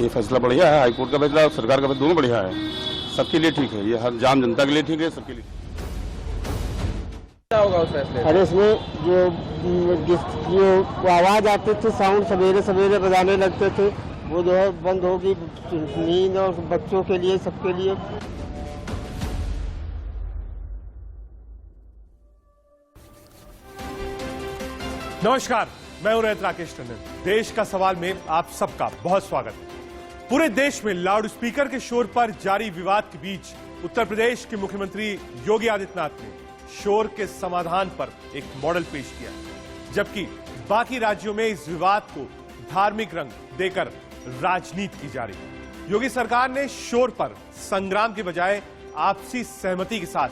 ये फैसला बढ़िया है, हाईकोर्ट का फैसला और सरकार का फैसला दोनों बढ़िया है, सबके लिए ठीक है, ये हर जाम जनता के लिए ठीक है, सबके लिए। क्या होगा उस फैसले? अरे इसमें जो आवाज आती थी, साउंड सवेरे सवेरे बजाने लगते थे, वो जो है बंद होगी। नींद और बच्चों के लिए, सबके लिए। नमस्कार, मैं हूं रैत राकेश टंडन। देश का सवाल में आप सबका बहुत स्वागत है। पूरे देश में लाउड स्पीकर के शोर पर जारी विवाद के बीच उत्तर प्रदेश के मुख्यमंत्री योगी आदित्यनाथ ने शोर के समाधान पर एक मॉडल पेश किया, जबकि बाकी राज्यों में इस विवाद को धार्मिक रंग देकर राजनीति की जा रही है। योगी सरकार ने शोर पर संग्राम के बजाय आपसी सहमति के साथ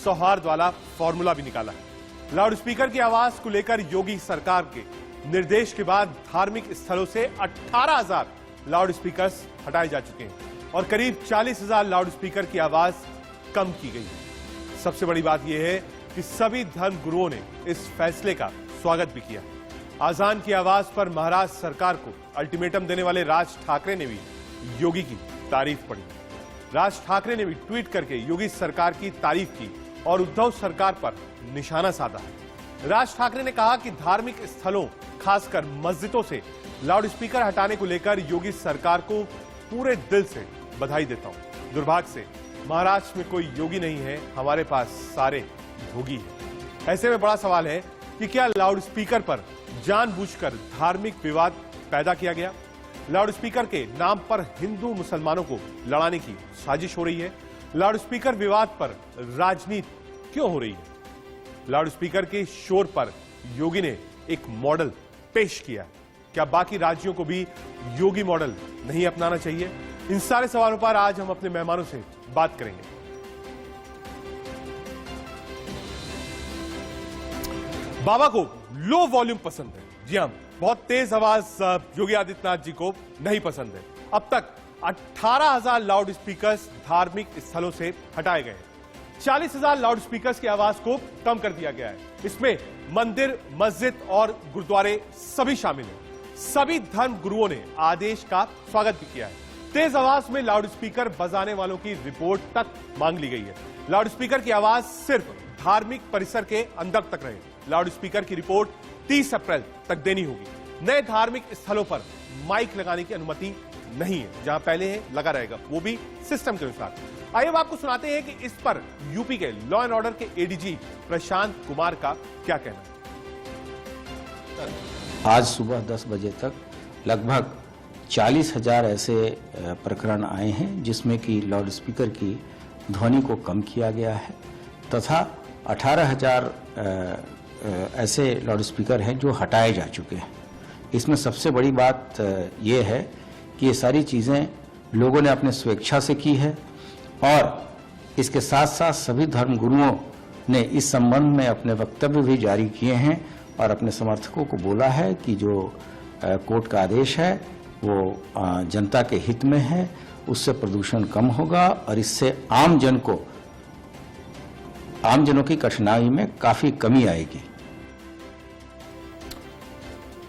सौहार्द वाला फॉर्मूला भी निकाला है। लाउड स्पीकर की आवाज को लेकर योगी सरकार के निर्देश के बाद धार्मिक स्थलों से 18,000 लाउड स्पीकर्स हटाए जा चुके हैं और करीब 40,000 लाउड स्पीकर की आवाज कम की गई है। सबसे बड़ी बात यह है कि सभी धर्म गुरुओं ने इस फैसले का स्वागत भी किया। आजान की आवाज पर महाराष्ट्र सरकार को अल्टीमेटम देने वाले राज ठाकरे ने भी योगी की तारीफ पढ़ी। राज ठाकरे ने भी ट्वीट करके योगी सरकार की तारीफ की और उद्धव सरकार पर निशाना साधा है। राज ठाकरे ने कहा कि धार्मिक स्थलों, खासकर मस्जिदों से लाउड स्पीकर हटाने को लेकर योगी सरकार को पूरे दिल से बधाई देता हूं। दुर्भाग्य से महाराष्ट्र में कोई योगी नहीं है, हमारे पास सारे भोगी हैं। ऐसे में बड़ा सवाल है कि क्या लाउड स्पीकर पर जानबूझकर धार्मिक विवाद पैदा किया गया? लाउड स्पीकर के नाम पर हिंदू मुसलमानों को लड़ाने की साजिश हो रही है। लाउड स्पीकर विवाद पर राजनीति क्यों हो रही है? लाउड स्पीकर के शोर पर योगी ने एक मॉडल पेश किया। क्या बाकी राज्यों को भी योगी मॉडल नहीं अपनाना चाहिए? इन सारे सवालों पर आज हम अपने मेहमानों से बात करेंगे। बाबा को लो वॉल्यूम पसंद है। जी हां, बहुत तेज आवाज योगी आदित्यनाथ जी को नहीं पसंद है। अब तक 18,000 लाउड स्पीकर्स धार्मिक स्थलों से हटाए गए। 40,000 लाउड स्पीकर्स की आवाज को कम कर दिया गया है। इसमें मंदिर, मस्जिद और गुरुद्वारे सभी शामिल हैं। सभी धर्म गुरुओं ने आदेश का स्वागत भी किया है। तेज आवाज में लाउड स्पीकर बजाने वालों की रिपोर्ट तक मांग ली गई है। लाउड स्पीकर की आवाज सिर्फ धार्मिक परिसर के अंदर तक रहे। लाउड स्पीकर की रिपोर्ट 30 अप्रैल तक देनी होगी। नए धार्मिक स्थलों पर माइक लगाने की अनुमति नहीं है, जहां पहले है लगा रहेगा, वो भी सिस्टम के अनुसार। आइए अब आपको सुनाते हैं कि इस पर यूपी के लॉ एंड ऑर्डर के एडीजी प्रशांत कुमार का क्या कहना है। आज सुबह 10 बजे तक लगभग 40,000 ऐसे प्रकरण आए हैं जिसमें कि लाउड स्पीकर की ध्वनि को कम किया गया है तथा 18,000 ऐसे लाउड स्पीकर हैं जो हटाए जा चुके हैं। इसमें सबसे बड़ी बात यह है कि ये सारी चीज़ें लोगों ने अपने स्वेच्छा से की है और इसके साथ साथ सभी धर्म गुरुओं ने इस संबंध में अपने वक्तव्य भी जारी किए हैं और अपने समर्थकों को बोला है कि जो कोर्ट का आदेश है वो जनता के हित में है, उससे प्रदूषण कम होगा और इससे आम जनों की कठिनाई में काफी कमी आएगी।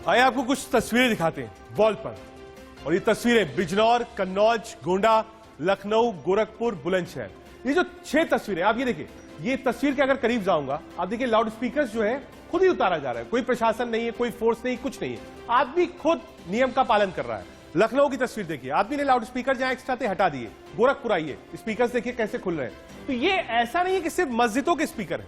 आइए आपको कुछ तस्वीरें दिखाते हैं वॉल पर, और ये तस्वीरें बिजनौर, कन्नौज, गोंडा, लखनऊ, गोरखपुर, बुलंदशहर, ये जो 6 तस्वीरें आप ये देखिए। ये तस्वीर के अगर करीब जाऊंगा आप देखिए, लाउड स्पीकर जो है खुद ही उतारा जा रहा है। कोई प्रशासन नहीं है, कोई फोर्स नहीं, कुछ नहीं है, आदमी खुद नियम का पालन कर रहा है। लखनऊ की तस्वीर देखिए, आदमी ने लाउड स्पीकर जहां एक्स्ट्रा थे हटा दिए। गोरखपुर आइए, स्पीकर देखिए कैसे खुल रहे हैं। तो ये ऐसा नहीं है कि सिर्फ मस्जिदों के स्पीकर है,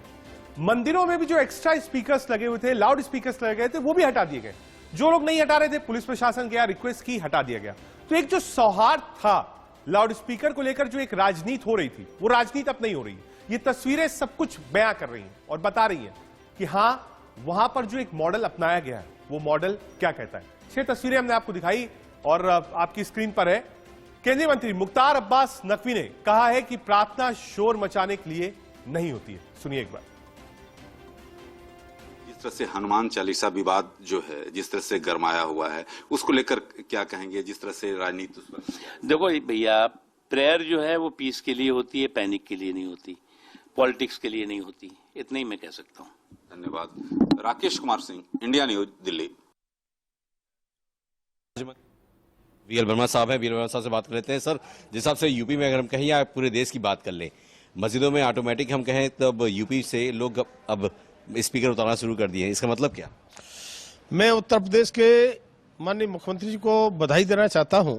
मंदिरों में भी जो एक्स्ट्रा स्पीकर्स लगे हुए थे, लाउड स्पीकर्स लगे गए थे, वो भी हटा दिए गए। जो लोग नहीं हटा रहे थे, पुलिस प्रशासन गया, रिक्वेस्ट की, हटा दिया गया। तो एक जो सौहार्द था लाउड स्पीकर को लेकर, जो एक राजनीति हो रही थी, वो राजनीति अब नहीं हो रही है। ये तस्वीरें सब कुछ बयां कर रही हैं और बता रही हैं कि हां, वहां पर जो एक मॉडल अपनाया गया है वो मॉडल क्या कहता है। 6 तस्वीरें हमने आपको दिखाई और आपकी स्क्रीन पर है। केंद्रीय मंत्री मुख्तार अब्बास नकवी ने कहा है कि प्रार्थना शोर मचाने के लिए नहीं होती है। सुनिए एक बार। जिस तरह से हनुमान चालीसा विवाद जो है, जिस तरह से गरमाया हुआ है, उसको लेकर क्या कहेंगे? जिस तरह से राजनीति देखो भैया, प्रेयर जो है वो पीस के लिए होती है, पैनिक के लिए नहीं होती, पॉलिटिक्स के लिए नहीं होती। इतना ही मैं कह सकता हूँ। धन्यवाद। Rakesh Kumar Singh, India news, Delhi. V L Verma साहब हैं, वीएल वर्मा साहब से बात कर लेते हैं। सर, जिस हिसाब से यूपी में अगर हम कहें या पूरे देश की बात कर लें, मस्जिदों में ऑटोमेटिक हम कहें तब यूपी से लोग अब स्पीकर उतारना शुरू कर दिए हैं, इसका मतलब क्या? मैं उत्तर प्रदेश के माननीय मुख्यमंत्री जी को बधाई देना चाहता हूं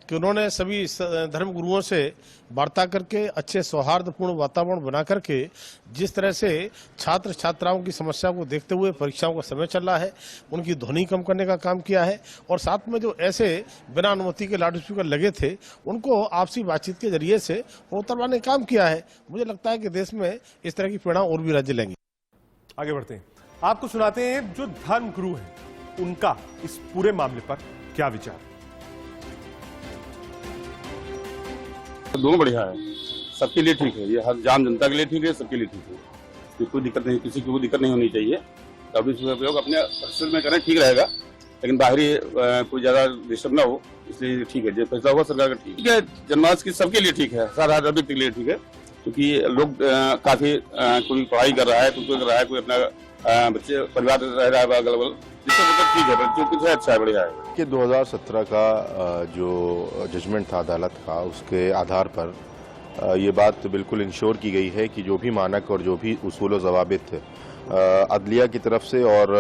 कि उन्होंने सभी धर्म गुरुओं से वार्ता करके अच्छे सौहार्दपूर्ण वातावरण बना करके जिस तरह से छात्र छात्राओं की समस्या को देखते हुए परीक्षाओं का समय चल रहा है, उनकी ध्वनि कम करने का काम किया है और साथ में जो ऐसे बिना अनुमति के लाउड स्पीकर लगे थे उनको आपसी बातचीत के जरिए से उतरवाने का काम किया है। मुझे लगता है कि देश में इस तरह की प्रेरणा और भी राज्य लेंगे। आगे बढ़ते हैं, आपको सुनाते हैं जो धर्म गुरु हैं उनका इस पूरे मामले पर क्या विचार। दोनों बढ़िया है, सबके लिए ठीक है, ये हर जाम जनता के लिए ठीक है, सबके लिए ठीक है, कोई दिक्कत नहीं, किसी को कोई दिक्कत नहीं होनी चाहिए। तब इसका उपयोग अपने परिसर में करें, ठीक रहेगा, लेकिन बाहरी कोई ज्यादा डिस्टर्ब ना हो, इसलिए ठीक है। जो फैसला होगा सरकार का ठीक है। जनमानस की सबके लिए ठीक है, सारा नागरिक के लिए ठीक है, क्योंकि लोग काफी कोई पढ़ाई कर रहा है, कोई कर रहा है, कोई अपना बच्चे परिवार रह रहा है अगल बगल, जिससे मतलब ठीक है, बच्चों कुछ अच्छा है, बढ़िया है। कि 2017 का जो जजमेंट था अदालत का, उसके आधार पर ये बात बिल्कुल इंश्योर की गई है कि जो भी मानक और जो भी उसूल व ज़वाबित अदलिया की तरफ से और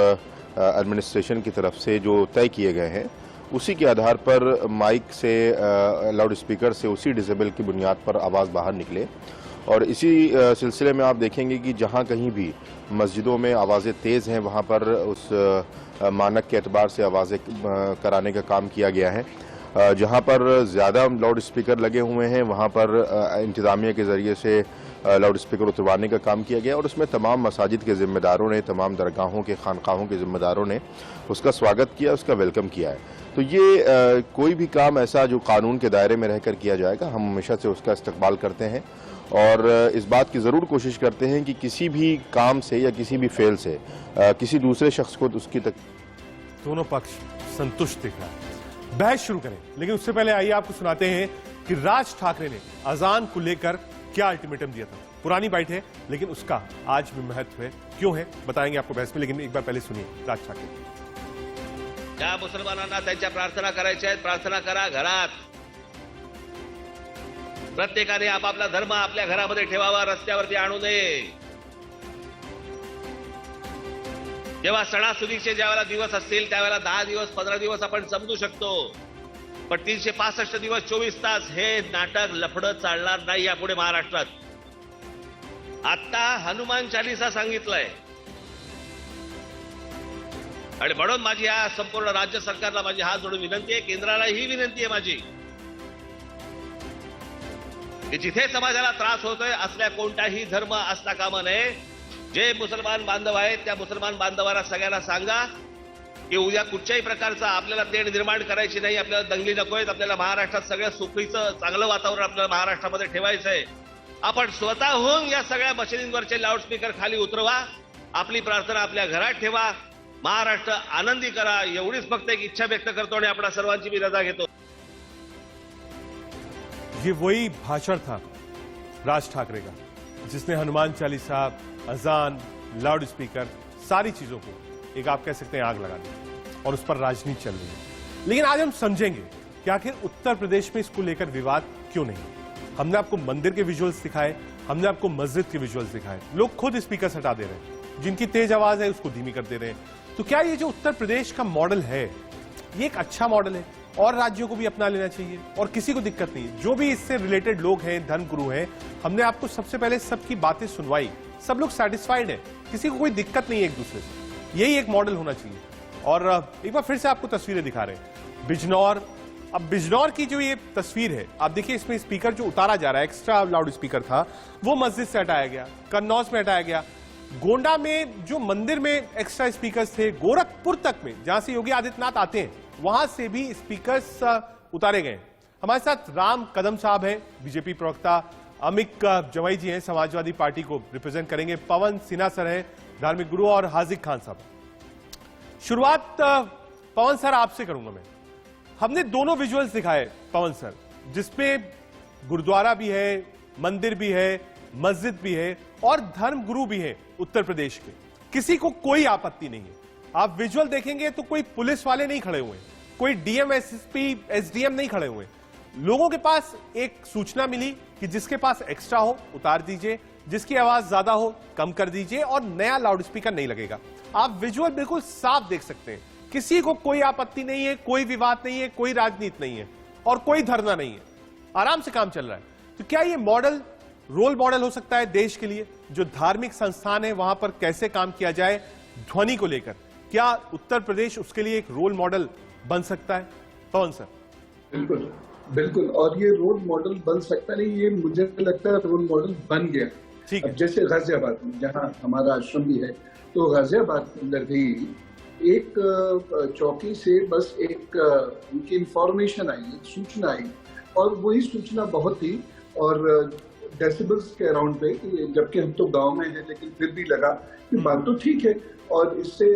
एडमिनिस्ट्रेशन की तरफ से जो तय किए गए हैं, उसी के आधार पर माइक से लाउड स्पीकर से उसी डिसेबल की बुनियाद पर आवाज़ बाहर निकले। और इसी सिलसिले में आप देखेंगे कि जहां कहीं भी मस्जिदों में आवाज़ें तेज़ हैं, वहां पर उस मानक के एतबार से आवाज़ें कराने का काम किया गया है। जहां पर ज़्यादा लाउड स्पीकर लगे हुए हैं, वहां पर इंतज़ामिया के ज़रिए से लाउड स्पीकर उतरवाने का काम किया गया और उसमें तमाम मसाजिद के ज़िम्मेदारों ने, तमाम दरगाहों के खानकाहों के ज़िम्मेदारों ने उसका स्वागत किया, उसका वेलकम किया है। तो ये कोई भी काम ऐसा जो कानून के दायरे में रहकर किया जाएगा, हम हमेशा से उसका इस्तकबाल करते हैं और इस बात की ज़रूर कोशिश करते हैं कि किसी भी काम से या किसी भी फेल से किसी दूसरे शख्स को उसकी दोनों पक्ष संतुष्ट दिख रहा है। बहस शुरू करें, लेकिन उससे पहले आइए आपको सुनाते हैं कि राज ठाकरे ने अजान को लेकर क्या अल्टीमेटम दिया था। पुरानी बाइट है, लेकिन उसका आज भी महत्व है। क्यों है बताएंगे आपको बहस में, लेकिन एक बार पहले सुनिए राज ठाकरे। ज्या मुसलमानांना त्यांच्या प्रार्थना करायच्या आहेत, प्रार्थना करा घरात। प्रत्येकाने आपापला धर्म आपल्या घरामध्ये ठेवावा, रस्त्यावरती आणू नये। जेव्हा सणासुदीचे ज्यावेळेला दिवस असतील त्यावेळेला 10 दिवस 15 दिवस आपण समजू शकतो, पण 365 दिवस 24 तास हे नाटक लफडं चालणार नाही यापुढे महाराष्ट्रात। आता हनुमान चालीसा सांगितलंय आणि म्हणून माझी या संपूर्ण राज्य सरकारला माझी हात जोडून विनंती आहे, केंद्राला ही विनंती आहे माझी की जिथे समाजाला त्रास होतोय असल्या कोणताही धर्म असता कामा नये। जे मुसलमान बांधव आहेत त्या मुसलमान बांधवांना सगळ्यांना सांगा की उद्या कुठच्याही प्रकारचा आपल्याला तेढ निर्माण करायची नाही, आपल्याला दंगली नकोयत, आपल्याला महाराष्ट्रात सगळ्या सुखीचं चांगलं वातावरण आपल्याला महाराष्ट्रामध्ये ठेवायचंय। आपण स्वतःहून या सगळ्या मशिदींवरचे लाऊडस्पीकर खाली उतरवा, आपली प्रार्थना आपल्या घरात ठेवा, महाराष्ट्र आनंदी करा, एवढीच फक्त एक इच्छा व्यक्त करतो आणि आपल्या सर्वांची मी रजा घेतो। ये वही भाषण था राज ठाकरे का जिसने हनुमान चालीसा, अजान, लाउड स्पीकर, सारी चीजों को एक आप कह सकते हैं आग लगा दी और उस पर राजनीति चल रही है। लेकिन आज हम समझेंगे कि आखिर उत्तर प्रदेश में इसको लेकर विवाद क्यों नहीं। हमने आपको मंदिर के विजुअल्स दिखाए, हमने आपको मस्जिद के विजुअल्स दिखाए, लोग खुद स्पीकर हटा दे रहे हैं, जिनकी तेज आवाज है उसको धीमी कर दे रहे हैं। तो क्या ये जो उत्तर प्रदेश का मॉडल है ये एक अच्छा मॉडल है और राज्यों को भी अपना लेना चाहिए और किसी को दिक्कत नहीं। जो भी इससे रिलेटेड लोग हैं, धर्म गुरु हैं, हमने आपको सबसे पहले सबकी बातें सुनवाई, सब लोग सेटिस्फाइड है, किसी को कोई दिक्कत नहीं है एक दूसरे से। यही एक मॉडल होना चाहिए। और एक बार फिर से आपको तस्वीरें दिखा रहे हैं बिजनौर। अब बिजनौर की जो ये तस्वीर है आप देखिए, इसमें स्पीकर जो उतारा जा रहा है, एक्स्ट्रा लाउड स्पीकर था, वो मस्जिद से हटाया गया, कन्नौज में हटाया गया, गोंडा में जो मंदिर में एक्स्ट्रा स्पीकर्स थे, गोरखपुर तक में जहां से योगी आदित्यनाथ आते हैं वहां से भी स्पीकर्स उतारे गए। हमारे साथ राम कदम साहब हैं, बीजेपी प्रवक्ता, अमित जवाई जी हैं, समाजवादी पार्टी को रिप्रेजेंट करेंगे, पवन सिन्हा सर हैं, धार्मिक गुरु, और हाजिक खान साहब। शुरुआत पवन सर आपसे करूंगा मैं। हमने दोनों विजुअल्स दिखाए पवन सर, जिसमें गुरुद्वारा भी है, मंदिर भी है, मस्जिद भी है और धर्म गुरु भी है उत्तर प्रदेश के। किसी को कोई आपत्ति नहीं है। आप विजुअल देखेंगे तो कोई पुलिस वाले नहीं खड़े हुए, कोई डीएम, एसएसपी, एसडीएम नहीं खड़े हुए। लोगों के पास एक सूचना मिली कि जिसके पास एक्स्ट्रा हो उतार दीजिए, जिसकी आवाज ज्यादा हो कम कर दीजिए और नया लाउड स्पीकर नहीं लगेगा। आप विजुअल बिल्कुल साफ देख सकते हैं, किसी को कोई आपत्ति नहीं है, कोई विवाद नहीं है, कोई राजनीति नहीं है और कोई धरना नहीं है, आराम से काम चल रहा है। तो क्या ये मॉडल रोल मॉडल हो सकता है देश के लिए? जो धार्मिक संस्थान है वहां पर कैसे काम किया जाए ध्वनि को लेकर, क्या उत्तर प्रदेश उसके लिए एक रोल मॉडल बन सकता है? पवन सर। बिल्कुल बिल्कुल, और ये रोल मॉडल बन सकता नहीं, ये मुझे लगता है रोल मॉडल बन गया। अब जैसे गाजियाबाद में जहाँ हमारा आश्रम भी है, तो गाजियाबाद के अंदर भी एक चौकी से बस एक उनकी इंफॉर्मेशन आई, एक सूचना आई, और वही सूचना बहुत थी और डेसिबल्स के अराउंड पे, जबकि हम तो गांव में हैं, लेकिन फिर भी लगा कि बात तो ठीक है और इससे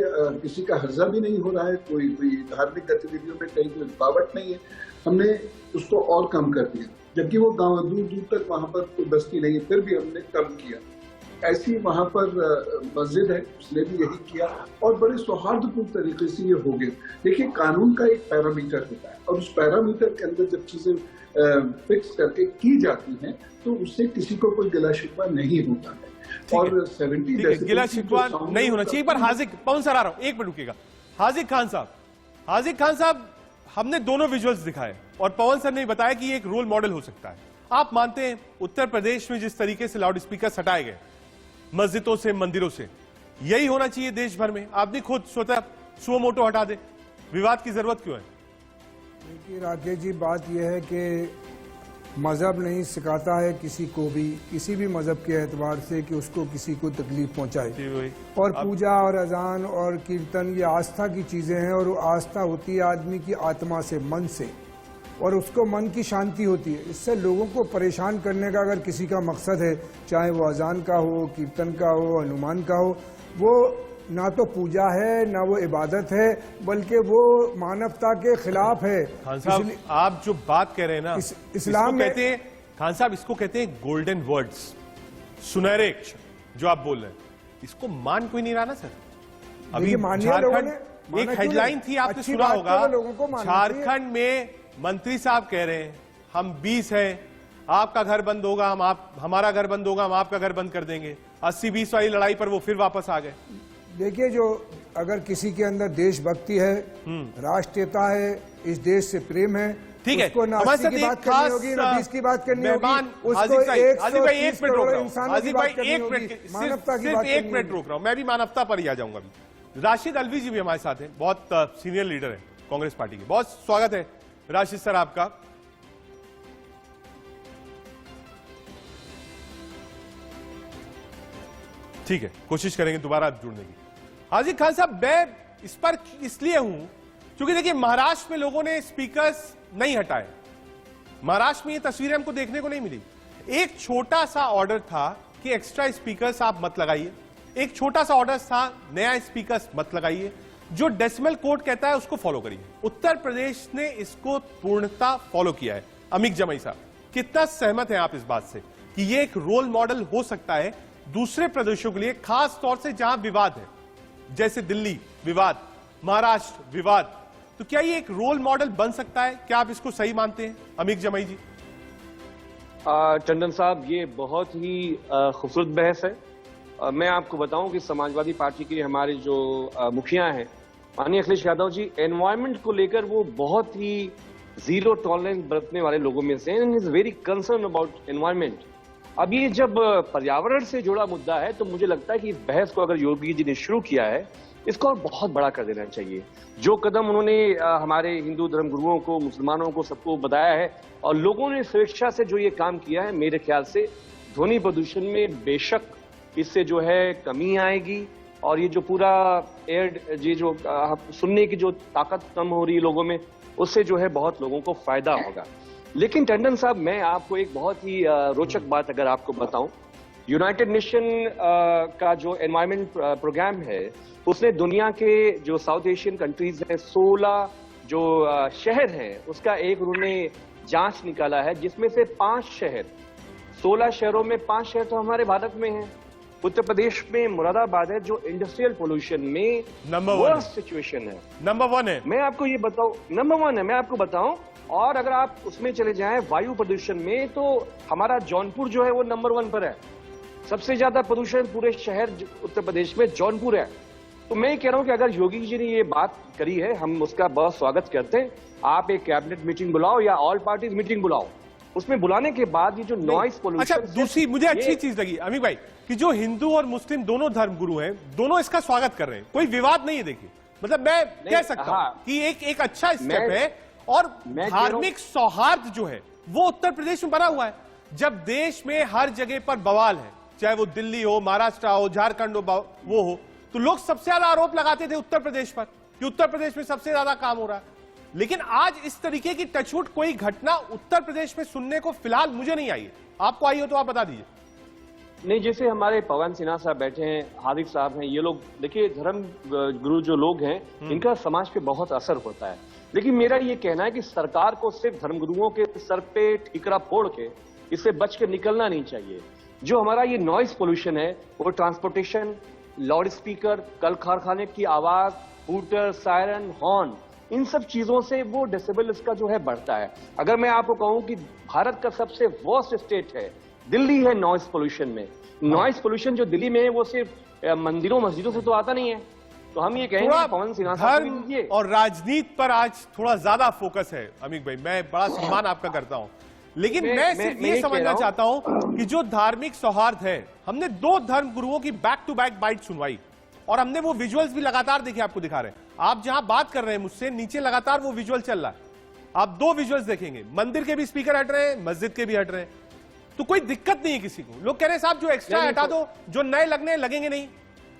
किसी का हर्जा भी नहीं हो रहा है, कोई धार्मिक गतिविधियों में कहीं कोई रुकावट नहीं है। हमने उसको और कम कर दिया, जबकि वो गांव दूर दूर तक वहां पर कोई बस्ती नहीं है, फिर भी हमने कम किया। ऐसी वहां पर मस्जिद है, उसने भी यही किया और बड़े सौहार्दपूर्ण तरीके से ये हो गया। देखिए, कानून का एक पैरामीटर होता है और उस पैरामीटर के अंदर जब चीजें फिक्स करके की जाती हैं तो उससे किसी को कोई गिला शिकवा नहीं होता है। और 70 गिला शिकवा नहीं होना चाहिए। पर हाजिक, पवन सर आ रहा हूं, एक मिनट रुकिएगा। हाजिक खान साहब, हमने दोनों विजुअल्स दिखाए और पवन सर ने बताया कि ये एक रोल मॉडल हो सकता है। आप मानते हैं उत्तर प्रदेश में जिस तरीके से लाउड स्पीकर हटाए गए मस्जिदों से, मंदिरों से, यही होना चाहिए देश भर में? आपने खुद स्वतः सुओ मोटो हटा दे, विवाद की जरूरत क्यों है? देखिए राकेश जी, बात यह है कि मजहब नहीं सिखाता है किसी को भी, किसी भी मजहब के एतबार से, कि उसको किसी को तकलीफ पहुंचाए। और पूजा और अजान और कीर्तन ये आस्था की चीजें हैं और वो आस्था होती है आदमी की आत्मा से, मन से, और उसको मन की शांति होती है। इससे लोगों को परेशान करने का अगर किसी का मकसद है, चाहे वो अजान का हो, कीर्तन का हो, हनुमान का हो, वो ना तो पूजा है ना वो इबादत है, बल्कि वो मानवता के खिलाफ है। खान साहब, आप जो बात कह रहे हैं ना, इस्लाम में कहते हैं, खान साहब इसको कहते हैं गोल्डन वर्ड्स, सुनहरे अक्षर, जो आप बोल रहे हैं, इसको मान कोई नहीं रहा ना सर। अभी झारखंड एक हेडलाइन थी, आपने सुना होगा, झारखंड में मंत्री साहब कह रहे हैं हम 20 हैं, आपका घर बंद होगा, हमारा घर बंद होगा, हम आपका घर बंद कर देंगे। 80-20 वाली लड़ाई पर वो फिर वापस आ गए। देखिए, जो अगर किसी के अंदर देशभक्ति है, राष्ट्रीयता है, इस देश से प्रेम है, ठीक है, उसको ना 80 की बात करनी होगी, ना 20 की बात करनी होगी, उसको 130 करोड़ इंसानों की बात करनी होगी, मानवता की बात करनी होगी। एक मिनट रोक रहा हूं, मैं भी मानवता पर ही आ जाऊंगा अभी। राशिद अलवी जी भी हमारे साथ हैं, बहुत सीनियर लीडर है कांग्रेस पार्टी के। बहुत स्वागत है राशिद सर आपका। ठीक है, कोशिश करेंगे दोबारा जुड़ने की। हाजिक खान साहब, मैं इस पर इसलिए हूं क्योंकि देखिए, महाराष्ट्र में लोगों ने स्पीकर्स नहीं हटाए। महाराष्ट्र में ये तस्वीरें हमको देखने को नहीं मिली। एक छोटा सा ऑर्डर था कि एक्स्ट्रा स्पीकर्स आप मत लगाइए, एक छोटा सा ऑर्डर था नया स्पीकर्स मत लगाइए, जो डेसिमल कोड कहता है उसको फॉलो करिए। उत्तर प्रदेश ने इसको पूर्णतः फॉलो किया है। अमिक जमई साहब, कितना सहमत हैं आप इस बात से कि ये एक रोल मॉडल हो सकता है दूसरे प्रदेशों के लिए, खास तौर से जहां विवाद है, जैसे दिल्ली विवाद, महाराष्ट्र विवाद? तो क्या ये एक रोल मॉडल बन सकता है? क्या आप इसको सही मानते हैं अमिक जमई जी? टंडन साहब, ये बहुत ही खूबसूरत बहस है। मैं आपको बताऊं कि समाजवादी पार्टी के हमारे जो मुखिया हैं, माननीय अखिलेश यादव जी, एनवायरमेंट को लेकर वो बहुत ही जीरो टॉलरेंस बरतने वाले लोगों में से, and is very concern about environment. अब ये जब पर्यावरण से जुड़ा मुद्दा है तो मुझे लगता है कि इस बहस को अगर योगी जी ने शुरू किया है, इसको और बहुत बड़ा कर देना चाहिए। जो कदम उन्होंने हमारे हिंदू धर्मगुरुओं को, मुसलमानों को, सबको बताया है और लोगों ने स्वेच्छा से जो ये काम किया है, मेरे ख्याल से ध्वनि प्रदूषण में बेशक इससे जो है कमी आएगी और ये जो पूरा एयर, ये जो सुनने की जो ताकत कम हो रही है लोगों में, उससे जो है बहुत लोगों को फायदा होगा। लेकिन टंडन साहब, मैं आपको एक बहुत ही रोचक बात अगर आपको बताऊं, यूनाइटेड नेशन का जो एनवायरमेंट प्रोग्राम है, उसने दुनिया के जो साउथ एशियन कंट्रीज हैं, 16 जो शहर हैं, उसका एक उन्होंने जांच निकाला है, जिसमें से 5 शहर, 16 शहरों में 5 शहर तो हमारे भारत में हैं। उत्तर प्रदेश में मुरादाबाद है जो इंडस्ट्रियल पोल्यूशन में नंबर वर्स्ट सिचुएशन है, नंबर 1 है। मैं आपको ये बताऊं, नंबर 1 है, मैं आपको बताऊं। और अगर आप उसमें चले जाएं वायु प्रदूषण में, तो हमारा जौनपुर जो है वो नंबर 1 पर है। सबसे ज्यादा प्रदूषण पूरे शहर उत्तर प्रदेश में जौनपुर है। तो मैं कह रहा हूं कि अगर योगी जी ने ये बात करी है, हम उसका बहुत स्वागत करते हैं। आप एक कैबिनेट मीटिंग बुलाओ या ऑल पार्टीज मीटिंग बुलाओ, उसमें बुलाने के बाद ये जो नॉइस पोल्यूशन। अच्छा, दूसरी मुझे अच्छी चीज लगी अमित भाई कि जो हिंदू और मुस्लिम दोनों धर्मगुरु हैं, दोनों इसका स्वागत कर रहे हैं, कोई विवाद नहीं है। देखिए, मतलब मैं कह सकता हूं कि एक अच्छा स्टेप है। और धार्मिक सौहार्द जो है वो उत्तर प्रदेश में बना हुआ है। जब देश में हर जगह पर बवाल है, चाहे वो दिल्ली हो, महाराष्ट्र हो, झारखंड हो, वो हो, तो लोग सबसे ज्यादा आरोप लगाते थे उत्तर प्रदेश पर कि उत्तर प्रदेश में सबसे ज्यादा काम हो रहा है। लेकिन आज इस तरीके की टचवुड कोई घटना उत्तर प्रदेश में सुनने को फिलहाल मुझे नहीं आई है। आपको आई हो तो आप बता दीजिए। नहीं, जैसे हमारे पवन सिन्हा साहब बैठे हैं, हार्दिक साहब हैं, ये लोग देखिए धर्म गुरु जो लोग हैं, इनका समाज पे बहुत असर होता है। लेकिन मेरा ये कहना है कि सरकार को सिर्फ धर्मगुरुओं के सर पे ठीकरा फोड़ के इससे बच के निकलना नहीं चाहिए। जो हमारा ये नॉइस पोल्यूशन है, वो ट्रांसपोर्टेशन, लाउड स्पीकर, कल कारखाने की आवाज, हूटर, सायरन, हॉर्न, इन सब चीजों से वो डेसिबल इसका जो है बढ़ता है। अगर मैं आपको कहूं कि भारत का सबसे वर्स्ट स्टेट है दिल्ली है नॉइस पोल्यूशन में। नॉइस पोल्यूशन जो दिल्ली में है वो सिर्फ मंदिरों मस्जिदों से तो आता नहीं है। तो हम ये कहेंगे पवन सिन्हा धर्म और राजनीति पर आज थोड़ा ज्यादा फोकस है। अमित भाई, मैं बड़ा सम्मान आपका करता हूं, लेकिन मैं सिर्फ ये समझना चाहता हूं कि जो धार्मिक सौहार्द है, हमने 2 धर्म गुरुओं की बैक टू बैक बाइट सुनवाई और हमने वो विजुअल्स भी लगातार देखे, आपको दिखा रहे हैं। आप जहां बात कर रहे हैं मुझसे, नीचे लगातार वो विजुअल चल रहा है। आप 2 विजुअल्स देखेंगे, मंदिर के भी स्पीकर हट रहे हैं, मस्जिद के भी हट रहे हैं, तो कोई दिक्कत नहीं है किसी को। लोग कह रहे हैं साहब जो एक्स्ट्रा हटा दो, जो नए लगने लगेंगे नहीं,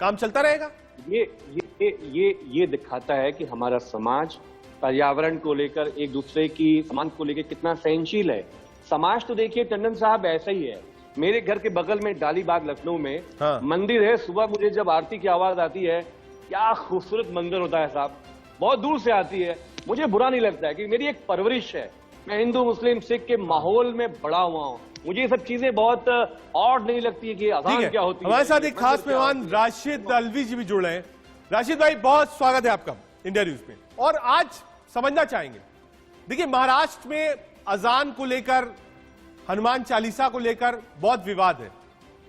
काम चलता रहेगा। ये दिखाता है कि हमारा समाज पर्यावरण को लेकर, एक दूसरे की सम्मान को लेकर कितना सहनशील है। समाज तो देखिए टंडन साहब ऐसा ही है। मेरे घर के बगल में डालीबाग लखनऊ में मंदिर है। सुबह मुझे जब आरती की आवाज आती है, क्या खूबसूरत मंदिर होता है साहब, बहुत दूर से आती है, मुझे बुरा नहीं लगता है कि मेरी एक परवरिश है। मैं हिंदू मुस्लिम सिख के माहौल में बड़ा हुआ हूँ, मुझे ये सब चीजें बहुत ऑड नहीं लगती है कि अजान क्या होती है। हमारे साथ एक खास मेहमान राशिद अलवी जी भी जुड़ रहे हैं। राशिद भाई, बहुत स्वागत है आपका इंडिया न्यूज में। और आज समझना चाहेंगे, देखिए महाराष्ट्र में अजान को लेकर, हनुमान चालीसा को लेकर बहुत विवाद है,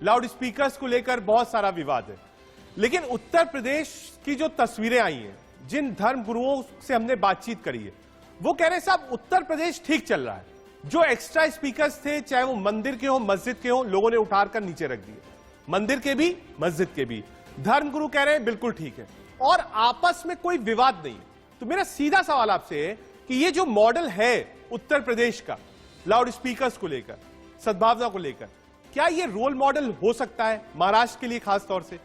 लाउड स्पीकर्स को लेकर बहुत सारा विवाद है। लेकिन उत्तर प्रदेश की जो तस्वीरें आई हैं, जिन धर्म गुरुओं से हमने बातचीत करी है, वो कह रहे हैं साहब उत्तर प्रदेश ठीक चल रहा है। जो एक्स्ट्रा स्पीकर्स थे, चाहे वो मंदिर के हो, मस्जिद के हो, लोगों ने उठाकर नीचे रख दिए। मंदिर के भी, मस्जिद के भी। धर्मगुरु कह रहे हैं बिल्कुल ठीक है और आपस में कोई विवाद नहीं है। तो मेरा सीधा सवाल आपसे है कि ये जो मॉडल है उत्तर प्रदेश का, लाउड स्पीकर्स को लेकर, सद्भावना को लेकर, क्या ये रोल मॉडल हो सकता है महाराष्ट्र के लिए? खास तौर से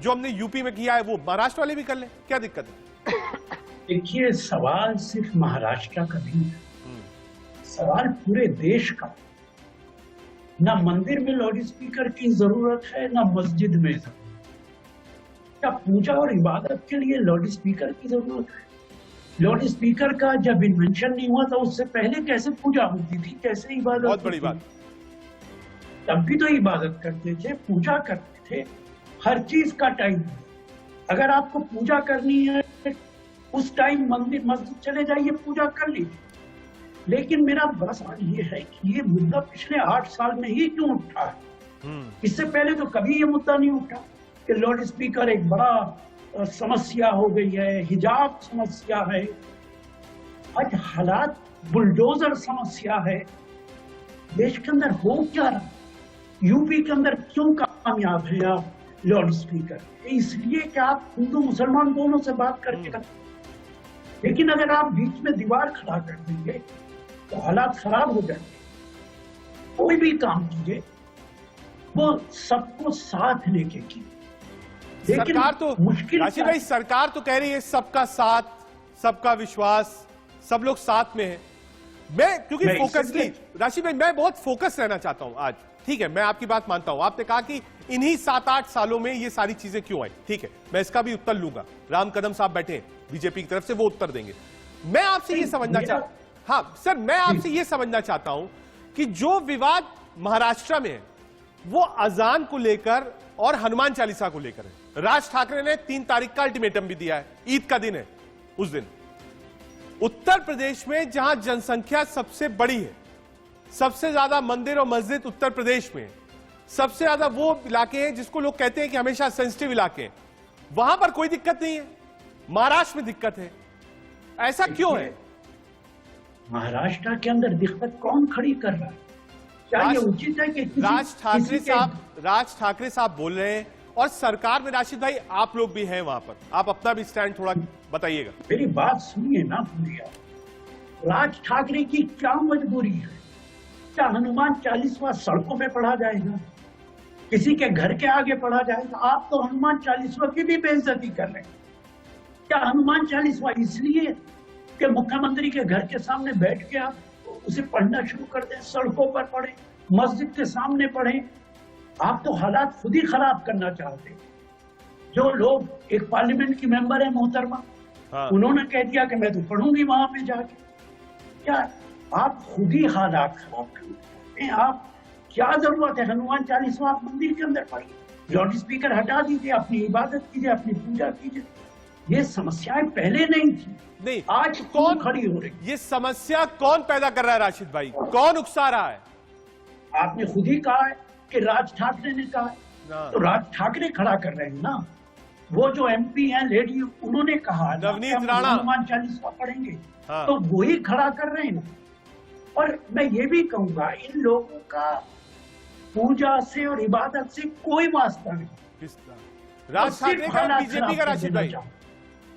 जो हमने यूपी में किया है वो महाराष्ट्र वाले भी कर लें, क्या दिक्कत है? देखिए, सवाल सिर्फ महाराष्ट्र का नहीं है, सवाल पूरे देश का। ना मंदिर में लाउड स्पीकर की जरूरत है, ना मस्जिद में जरूरत है। क्या पूजा और इबादत के लिए लाउड स्पीकर की जरूरत है? लाउड स्पीकर का जब इन्वेंशन नहीं हुआ था, उससे पहले कैसे पूजा होती थी, कैसे इबादत? बहुत बड़ी बात। तब भी तो इबादत करते थे, पूजा करते थे। हर चीज का टाइम है। अगर आपको पूजा करनी है, उस टाइम मंदिर मस्जिद चले जाइए, पूजा कर लीजिए। लेकिन मेरा बड़ा सवाल ये है कि ये मुद्दा पिछले 8 साल में ही क्यों उठा है? इससे पहले तो कभी ये मुद्दा नहीं उठा कि लाउड स्पीकर एक बड़ा समस्या हो गई है, हिजाब समस्या है, आज हालात बुलडोजर समस्या है। देश के अंदर हो क्या रहा? यूपी के अंदर क्यों कामयाब है आप लाउड स्पीकर? इसलिए कि आप हिंदू मुसलमान दोनों से बात करके करते। लेकिन अगर आप बीच में दीवार खड़ा कर देंगे तो हालात खराब हो जाएंगे। कोई भी काम कीजिए वो सबको साथ लेके की। सरकार तो मुश्किल, राशिद भाई सरकार तो कह रही है सबका साथ, सबका विश्वास, सब लोग साथ में है। मैं क्योंकि फोकसली, राशिद भाई मैं बहुत फोकस रहना चाहता हूं आज। ठीक है, मैं आपकी बात मानता हूं। आपने कहा कि इन्हीं 7-8 सालों में ये सारी चीजें क्यों आई। ठीक है, मैं इसका भी उत्तर लूंगा। राम कदम साहब बैठे हैं बीजेपी की तरफ से, वो उत्तर देंगे। मैं आपसे ये समझना चाहता हूं कि जो विवाद महाराष्ट्र में है वो अजान को लेकर और हनुमान चालीसा को लेकर है। राज ठाकरे ने 3 तारीख का अल्टीमेटम भी दिया है, ईद का दिन है उस दिन। उत्तर प्रदेश में जहां जनसंख्या सबसे बड़ी है, सबसे ज्यादा मंदिर और मस्जिद उत्तर प्रदेश में, सबसे ज्यादा वो इलाके हैं जिसको लोग कहते हैं कि हमेशा सेंसिटिव इलाके हैं, वहां पर कोई दिक्कत नहीं है, महाराष्ट्र में दिक्कत है। ऐसा क्यों है? महाराष्ट्र के अंदर दिक्कत कौन खड़ी कर रहा है? क्या ये उचित है कि राज ठाकरे साहब बोल रहे हैं और सरकार में राशिद भाई आप लोग भी हैं वहां पर, आप अपना भी स्टैंड थोड़ा बताइएगा। मेरी बात सुनिए ना पूरी। राज ठाकरे की क्या मजबूरी है? क्या हनुमान चालीसवा सड़कों में पढ़ा जाएगा? किसी के घर के आगे पढ़ा जाएगा? आप तो हनुमान चालीसवा की भी बेइज्जती कर रहे हैं। क्या हनुमान चालीसवा इसलिए कि मुख्यमंत्री के घर के सामने बैठ के आप उसे पढ़ना शुरू कर दें? सड़कों पर पढ़े, मस्जिद के सामने पढ़े। आप तो हालात खुद ही खराब करना चाहते हैं। जो लोग, एक पार्लियामेंट की मेंबर है मोहतरमा, उन्होंने कह दिया कि मैं तो पढ़ूंगी वहां पे जाके। क्या आप खुद ही हालात खराब करना चाहते हैं? आप क्या जरूरत है हनुमान चालीसवा आप मंदिर के अंदर पढ़िए, लाउड स्पीकर हटा दीजिए, अपनी इबादत कीजिए, अपनी पूजा कीजिए। ये समस्याएं पहले नहीं थी, नहीं आज कौन खड़ी हो रही? ये समस्या कौन पैदा कर रहा है राशिद भाई? कौन उकसा रहा है? आपने खुद ही कहा है कि राज ठाकरे ने कहा है, तो राज ठाकरे खड़ा कर रहे हैं ना। वो जो एमपी हैं लेडी, उन्होंने कहा नवनीत राणा हनुमान चालीसा पढ़ेंगे, तो वही खड़ा कर रहे हैं ना। और मैं ये भी कहूंगा, इन लोगों का पूजा से और इबादत से कोई वास्ता नहीं। राज ठाकरे का, बीजेपी का राशिद भाई,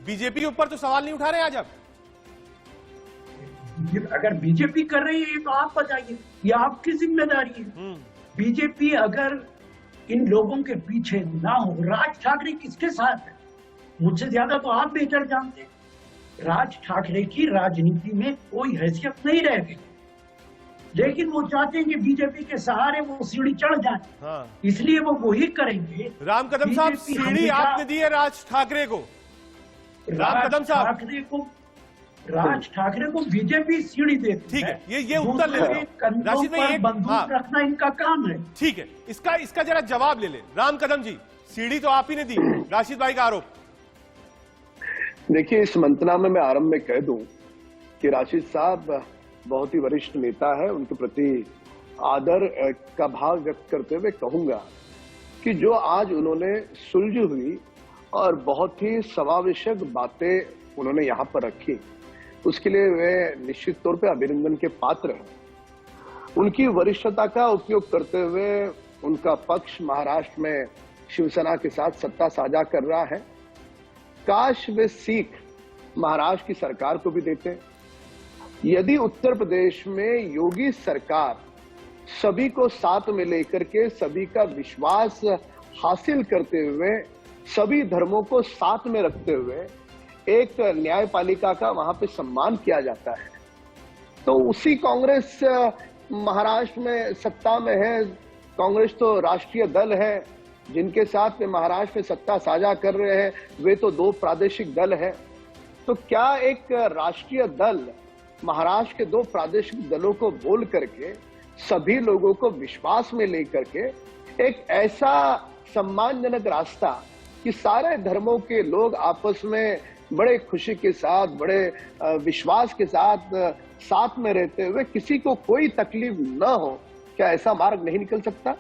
बीजेपी के ऊपर तो सवाल नहीं उठा रहे आज आप? अगर बीजेपी कर रही है तो आप बताइए, ये आपकी जिम्मेदारी है। बीजेपी अगर इन लोगों के पीछे ना हो, राज ठाकरे किसके साथ है? मुझसे ज्यादा तो आप बेहतर जानते हैं। राज ठाकरे की राजनीति में कोई हैसियत नहीं रह गई, लेकिन वो चाहते हैं कि बीजेपी के सहारे वो सीढ़ी चढ़ जाए, इसलिए वो वही करेंगे। राम कदम साहब, सीढ़ी आपने दी है राज ठाकरे को। राम कदम साहब, राज ठाकरे को बीजेपी सीढ़ी देती है। ठीक है, ये उत्तर ले लें राशिद भाई, बंदूक रखना इनका काम है। ठीक है, इसका जरा जवाब ले ले। राम कदम जी, सीढ़ी तो आप ही ने दी, राशिद भाई का आरोप। देखिए, इस मंतनामे में आरंभ में कह दूं कि राशिद साहब बहुत ही वरिष्ठ नेता है, उनके प्रति आदर का भाव व्यक्त करते हुए कहूंगा कि जो आज उन्होंने सुलझी हुई और बहुत ही समावेशक बातें उन्होंने यहाँ पर रखी, उसके लिए वे निश्चित तौर पे अभिनंदन के पात्र हैं। उनकी वरिष्ठता का उपयोग करते हुए उनका पक्ष महाराष्ट्र में शिवसेना के साथ सत्ता साझा कर रहा है। काश वे सीख महाराष्ट्र की सरकार को भी देते। यदि उत्तर प्रदेश में योगी सरकार सभी को साथ में लेकर के सभी का विश्वास हासिल करते हुए, सभी धर्मों को साथ में रखते हुए एक न्यायपालिका का वहां पे सम्मान किया जाता है, तो उसी कांग्रेस महाराष्ट्र में सत्ता में है। कांग्रेस तो राष्ट्रीय दल है, जिनके साथ में महाराष्ट्र में सत्ता साझा कर रहे हैं वे तो 2 प्रादेशिक दल हैं। तो क्या एक राष्ट्रीय दल महाराष्ट्र के 2 प्रादेशिक दलों को बोल करके सभी लोगों को विश्वास में लेकर के एक ऐसा सम्मानजनक रास्ता कि सारे धर्मों के लोग आपस में बड़े खुशी के साथ, बड़े विश्वास के साथ में रहते हुए किसी को कोई तकलीफ न हो, क्या ऐसा मार्ग नहीं निकल सकता?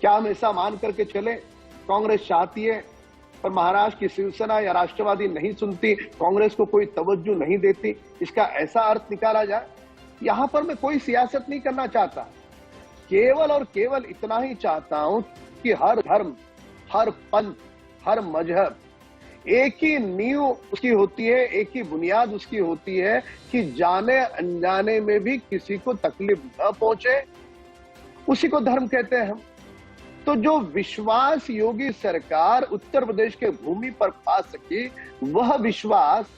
क्या हम ऐसा मान करके चले कांग्रेस चाहती है पर महाराष्ट्र की शिवसेना या राष्ट्रवादी नहीं सुनती, कांग्रेस को कोई तवज्जो नहीं देती, इसका ऐसा अर्थ निकाला जाए? यहां पर मैं कोई सियासत नहीं करना चाहता, केवल और केवल इतना ही चाहता हूं कि हर धर्म, हर पंथ, हर मजहब एक ही नींव उसकी होती है, एक ही बुनियाद उसकी होती है कि जाने अनजाने में भी किसी को तकलीफ न पहुंचे, उसी को धर्म कहते हैं हम। तो जो विश्वास योगी सरकार उत्तर प्रदेश के भूमि पर पा सकी, वह विश्वास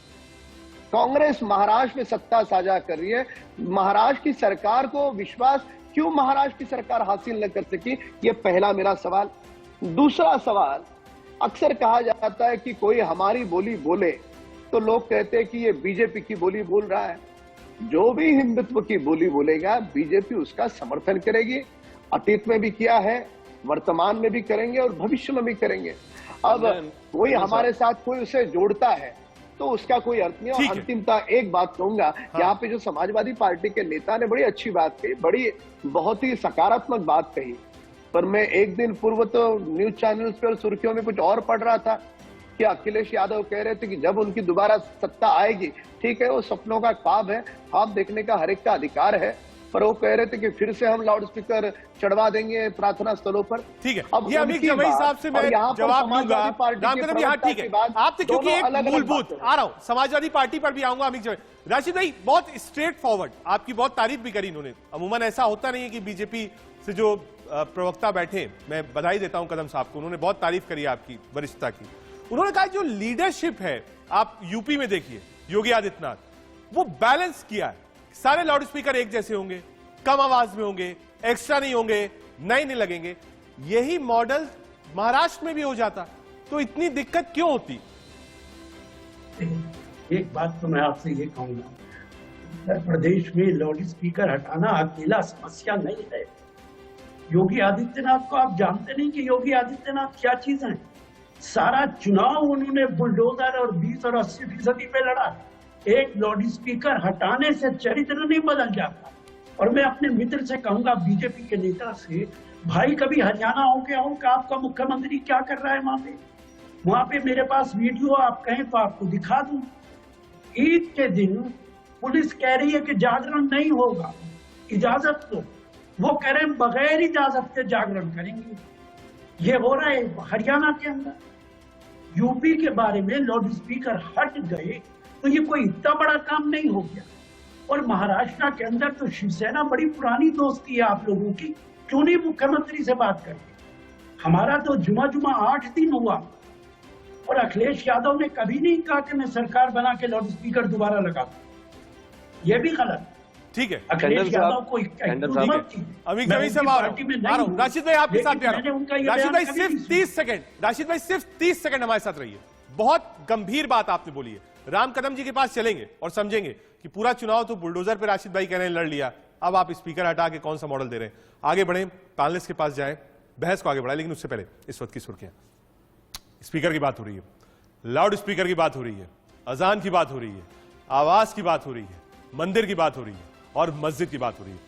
कांग्रेस महाराष्ट्र में सत्ता साझा कर रही है। महाराष्ट्र की सरकार को विश्वास क्यों महाराष्ट्र की सरकार हासिल न कर सकी, ये पहला मेरा सवाल। दूसरा सवाल, अक्सर कहा जाता है कि कोई हमारी बोली बोले तो लोग कहते हैं कि ये बीजेपी की बोली बोल रहा है। जो भी हिंदुत्व की बोली बोलेगा बीजेपी उसका समर्थन करेगी, अतीत में भी किया है, वर्तमान में भी करेंगे और भविष्य में भी करेंगे। अब कोई हमारे साथ कोई उसे जोड़ता है तो उसका कोई अर्थ नहीं। और अंतिमता एक बात कहूंगा, यहाँ पे जो समाजवादी पार्टी के नेता ने बड़ी अच्छी बात कही, बहुत ही सकारात्मक बात कही, पर मैं एक दिन पूर्व तो न्यूज चैनल्स पे और सुर्खियों में कुछ और पढ़ रहा था कि अखिलेश यादव कह रहे थे कि जब उनकी दोबारा सत्ता आएगी, ठीक है वो सपनों का ख्वाब है, ख्वाब देखने का हर एक का अधिकार है, पर वो कह रहे थे कि फिर से हम लाउड स्पीकर चढ़वा देंगे प्रार्थना स्थलों पर। ठीक है, अब ये अमित जमाई साहब से मैं जवाब लूंगा। रामकदम यहाँ ठीक है, आप क्योंकि एक मूलभूत आ रहा हूं, समाजवादी पार्टी पर भी आऊंगा। अमित जमाई, राशिद भाई बहुत स्ट्रेट फॉरवर्ड, आपकी बहुत तारीफ भी करी इन्होंने। अमूमन ऐसा होता नहीं है कि बीजेपी से जो प्रवक्ता बैठे, मैं बधाई देता हूं कदम साहब को, उन्होंने बहुत तारीफ करी आपकी वरिष्ठता की। उन्होंने कहा जो लीडरशिप है, आप यूपी में देखिए योगी आदित्यनाथ, वो बैलेंस किया है। सारे लाउड स्पीकर एक जैसे होंगे, कम आवाज में होंगे, एक्स्ट्रा नहीं होंगे, नए नहीं लगेंगे। यही मॉडल महाराष्ट्र में भी हो जाता तो इतनी दिक्कत क्यों होती? एक बात तो मैं आपसे ये कहूंगा, उत्तर प्रदेश में लाउड स्पीकर हटाना अकेला समस्या नहीं है। योगी आदित्यनाथ को आप जानते नहीं कि योगी आदित्यनाथ क्या चीज है? सारा चुनाव उन्होंने बुलडोजर और 20 और 80% पे लड़ा। एक लाउड स्पीकर हटाने से चरित्र नहीं बदल जाता। और मैं अपने मित्र से कहूंगा, बीजेपी के नेता से, भाई कभी हरियाणा होके आओ कि आपका मुख्यमंत्री क्या कर रहा है वहां पे मेरे पास वीडियो आप कहें तो आपको दिखा दूं। ईद के दिन पुलिस कह रही है कि जागरण नहीं होगा, इजाजत दो। वो कह रहे हैं बगैर इजाजत के जागरण करेंगे। ये हो रहा है हरियाणा के अंदर। यूपी के बारे में लाउड स्पीकर हट गए तो ये कोई इतना बड़ा काम नहीं हो गया। और महाराष्ट्र के अंदर तो शिवसेना बड़ी पुरानी दोस्ती है आप लोगों की, क्यों नहीं मुख्यमंत्री से बात करते? हमारा तो जुमा 8 दिन हुआ और अखिलेश यादव ने कभी नहीं कहा कि मैं सरकार बना के लाउड स्पीकर दोबारा लगा दूं। ये भी गलत। ठीक है, अखिलेश यादव को अमित जमाई से राशिद भाई आपके साथ राशिद भाई सिर्फ 30 सेकंड, राशिद भाई सिर्फ 30 सेकंड हमारे साथ रहिए। बहुत गंभीर बात आपने बोली है। राम कदम जी के पास चलेंगे और समझेंगे कि पूरा चुनाव तो बुलडोजर पे राशिद भाई कह रहे हैं लड़ लिया, अब आप स्पीकर हटा के कौन सा मॉडल दे रहे हैं। आगे बढ़े, पैनलिस्ट के पास जाए, बहस को आगे बढ़ाए, लेकिन उससे पहले इस वक्त की सुर्खियां। स्पीकर की बात हो रही है, लाउड स्पीकर की बात हो रही है, अजान की बात हो रही है, आवाज की बात हो रही है, मंदिर की बात हो रही है और मस्जिद की बात हो रही है।